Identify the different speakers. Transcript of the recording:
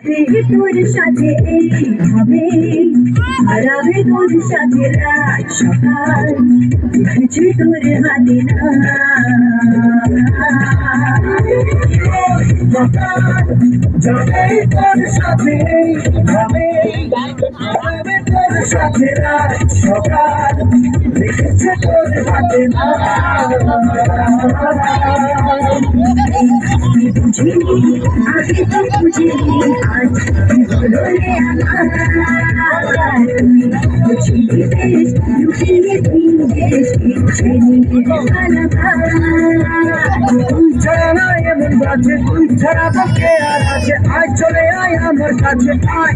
Speaker 1: তোর সাথে এইভাবে হারাবে তোর সাথে রাত সকাল কিছু তোর হাতে না
Speaker 2: যাবে তোর সাথে এইভাবে হারাবে তোর সাথে রাত সকাল লিখেছে তোর হাতে না
Speaker 1: বুঝিনি আগে তো বুঝিনি আজ হলো রে আমার বুঝিনি বেশ লুকিয়ে বেশ ইচ্ছে নিয়ে
Speaker 2: তুই ছাড়া না এমন আছে তুই ছাড়া বকে আর আছে আয় চলে আয় আমার কাছে আয়